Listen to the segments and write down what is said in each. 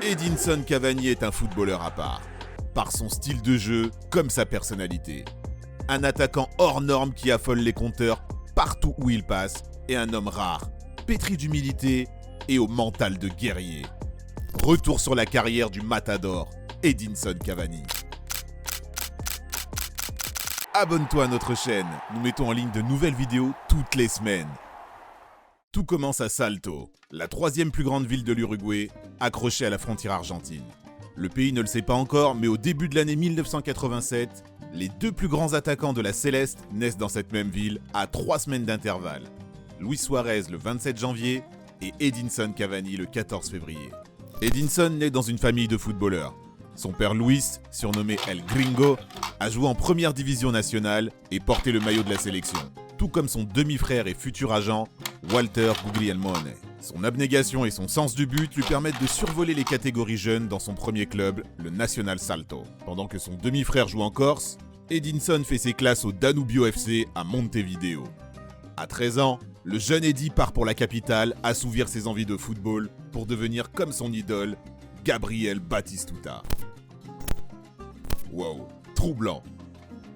Edinson Cavani est un footballeur à part, par son style de jeu comme sa personnalité. Un attaquant hors norme qui affole les compteurs partout où il passe et un homme rare, pétri d'humilité et au mental de guerrier. Retour sur la carrière du matador, Edinson Cavani. Abonne-toi à notre chaîne, nous mettons en ligne de nouvelles vidéos toutes les semaines. Tout commence à Salto, la troisième plus grande ville de l'Uruguay, accrochée à la frontière argentine. Le pays ne le sait pas encore, mais au début de l'année 1987, les deux plus grands attaquants de la Céleste naissent dans cette même ville à 3 semaines d'intervalle. Luis Suarez le 27 janvier et Edinson Cavani le 14 février. Edinson naît dans une famille de footballeurs. Son père Luis, surnommé El Gringo, a joué en première division nationale et porté le maillot de la sélection, tout comme son demi-frère et futur agent, Walter Guglielmone. Son abnégation et son sens du but lui permettent de survoler les catégories jeunes dans son premier club, le Nacional Salto. Pendant que son demi-frère joue en Corse, Edinson fait ses classes au Danubio FC à Montevideo. À 13 ans, le jeune Eddy part pour la capitale assouvir ses envies de football pour devenir comme son idole, Gabriel Batistuta. Wow, troublant.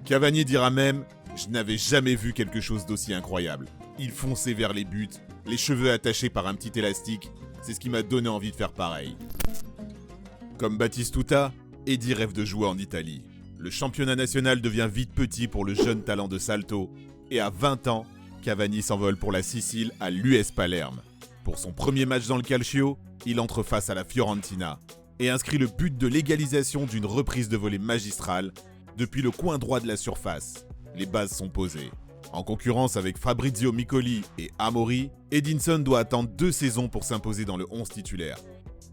Cavani dira même « Je n'avais jamais vu quelque chose d'aussi incroyable. Il fonçait vers les buts, les cheveux attachés par un petit élastique, c'est ce qui m'a donné envie de faire pareil. » Comme Batistuta, Eddy rêve de jouer en Italie. Le championnat national devient vite petit pour le jeune talent de Salto, et à 20 ans, Cavani s'envole pour la Sicile à l'US Palerme. Pour son premier match dans le Calcio, il entre face à la Fiorentina et inscrit le but de l'égalisation d'une reprise de volée magistrale depuis le coin droit de la surface. Les bases sont posées. En concurrence avec Fabrizio Miccoli et Amori, Edinson doit attendre 2 saisons pour s'imposer dans le 11 titulaire.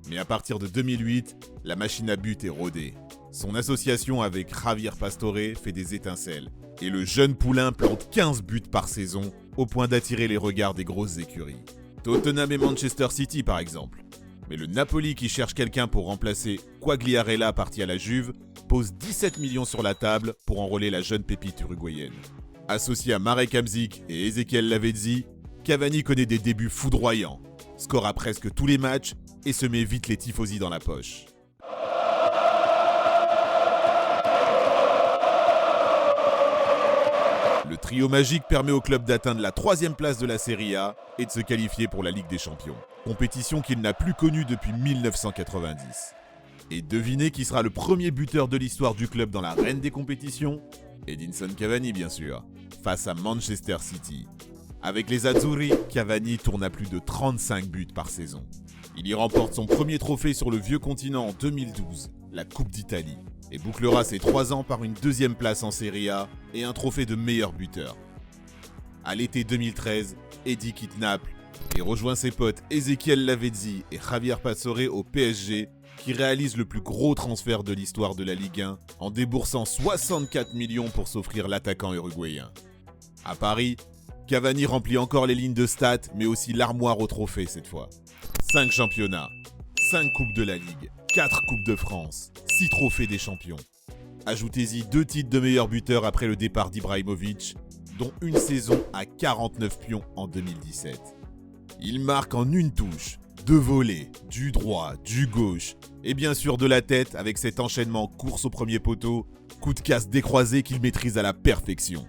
Mais à partir de 2008, la machine à but est rodée. Son association avec Javier Pastore fait des étincelles. Et le jeune poulain plante 15 buts par saison, au point d'attirer les regards des grosses écuries. Tottenham et Manchester City par exemple. Mais le Napoli qui cherche quelqu'un pour remplacer Quagliarella parti à la Juve, pose 17 millions sur la table pour enrôler la jeune pépite uruguayenne. Associé à Marek Hamsik et Ezequiel Lavezzi, Cavani connaît des débuts foudroyants, score à presque tous les matchs et se met vite les tifosi dans la poche. Le trio magique permet au club d'atteindre la 3e place de la Serie A et de se qualifier pour la Ligue des Champions, compétition qu'il n'a plus connue depuis 1990. Et devinez qui sera le premier buteur de l'histoire du club dans la reine des compétitions ? Edinson Cavani bien sûr, face à Manchester City. Avec les Azzurri, Cavani tourne à plus de 35 buts par saison. Il y remporte son premier trophée sur le vieux continent en 2012, la Coupe d'Italie, et bouclera ses 3 ans par une 2e place en Serie A et un trophée de meilleur buteur. À l'été 2013, Eddy quitte Naples et rejoint ses potes Ezequiel Lavezzi et Javier Pastore au PSG, qui réalise le plus gros transfert de l'histoire de la Ligue 1 en déboursant 64 millions pour s'offrir l'attaquant uruguayen. À Paris, Cavani remplit encore les lignes de stats, mais aussi l'armoire aux trophées cette fois. 5 championnats, 5 coupes de la Ligue, 4 coupes de France, 6 trophées des champions. Ajoutez-y 2 titres de meilleur buteur après le départ d'Ibrahimovic, dont une saison à 49 pions en 2017. Il marque en une touche, 2 volées, du droit, du gauche, et bien sûr de la tête avec cet enchaînement course au premier poteau, coup de casse décroisé qu'il maîtrise à la perfection.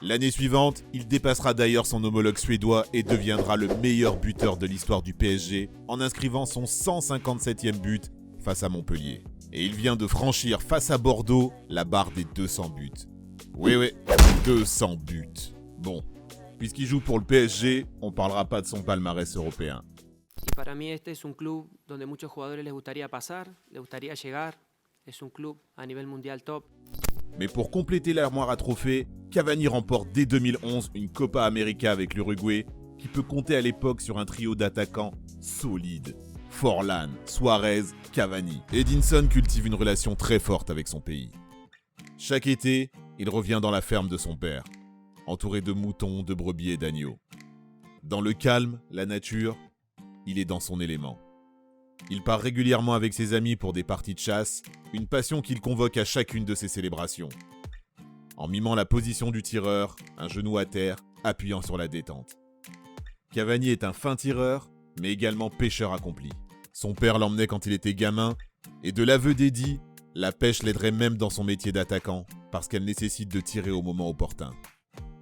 L'année suivante, il dépassera d'ailleurs son homologue suédois et deviendra le meilleur buteur de l'histoire du PSG en inscrivant son 157e but face à Montpellier. Et il vient de franchir face à Bordeaux la barre des 200 buts. Oui, 200 buts. Bon, puisqu'il joue pour le PSG, on parlera pas de son palmarès européen. Y para mí este es un club donde muchos jugadores les gustaría pasar, les gustaría llegar. Es un club a nivel mundial top. Mais pour compléter l'armoire à trophées, Cavani remporte dès 2011 une Copa América avec l'Uruguay, qui peut compter à l'époque sur un trio d'attaquants solides. Forlán, Suarez, Cavani. Edinson cultive une relation très forte avec son pays. Chaque été, il revient dans la ferme de son père, entouré de moutons, de brebis et d'agneaux. Dans le calme, la nature, il est dans son élément. Il part régulièrement avec ses amis pour des parties de chasse, une passion qu'il convoque à chacune de ses célébrations. En mimant la position du tireur, un genou à terre, appuyant sur la détente. Cavani est un fin tireur, mais également pêcheur accompli. Son père l'emmenait quand il était gamin, et de l'aveu d'Eddie, la pêche l'aiderait même dans son métier d'attaquant, parce qu'elle nécessite de tirer au moment opportun.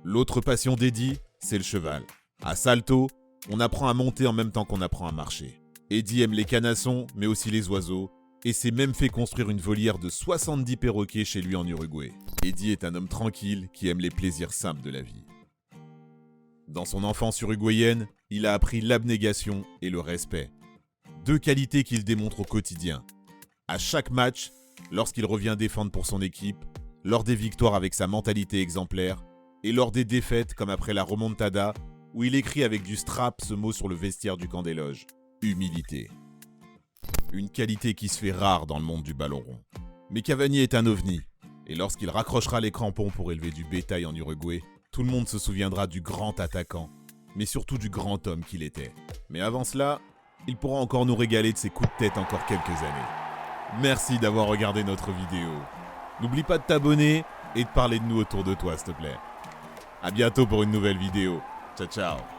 L'autre passion d'Eddie, c'est le cheval. À Salto, on apprend à monter en même temps qu'on apprend à marcher. Eddie aime les canassons, mais aussi les oiseaux, et s'est même fait construire une volière de 70 perroquets chez lui en Uruguay. Eddie est un homme tranquille qui aime les plaisirs simples de la vie. Dans son enfance uruguayenne, il a appris l'abnégation et le respect. 2 qualités qu'il démontre au quotidien. À chaque match, lorsqu'il revient défendre pour son équipe, lors des victoires avec sa mentalité exemplaire, et lors des défaites comme après la remontada, où il écrit avec du strap ce mot sur le vestiaire du camp des loges. Humilité. Une qualité qui se fait rare dans le monde du ballon rond. Mais Cavani est un ovni, et lorsqu'il raccrochera les crampons pour élever du bétail en Uruguay, tout le monde se souviendra du grand attaquant, mais surtout du grand homme qu'il était. Mais avant cela, il pourra encore nous régaler de ses coups de tête encore quelques années. Merci d'avoir regardé notre vidéo. N'oublie pas de t'abonner et de parler de nous autour de toi, s'il te plaît. À bientôt pour une nouvelle vidéo. Ciao, ciao.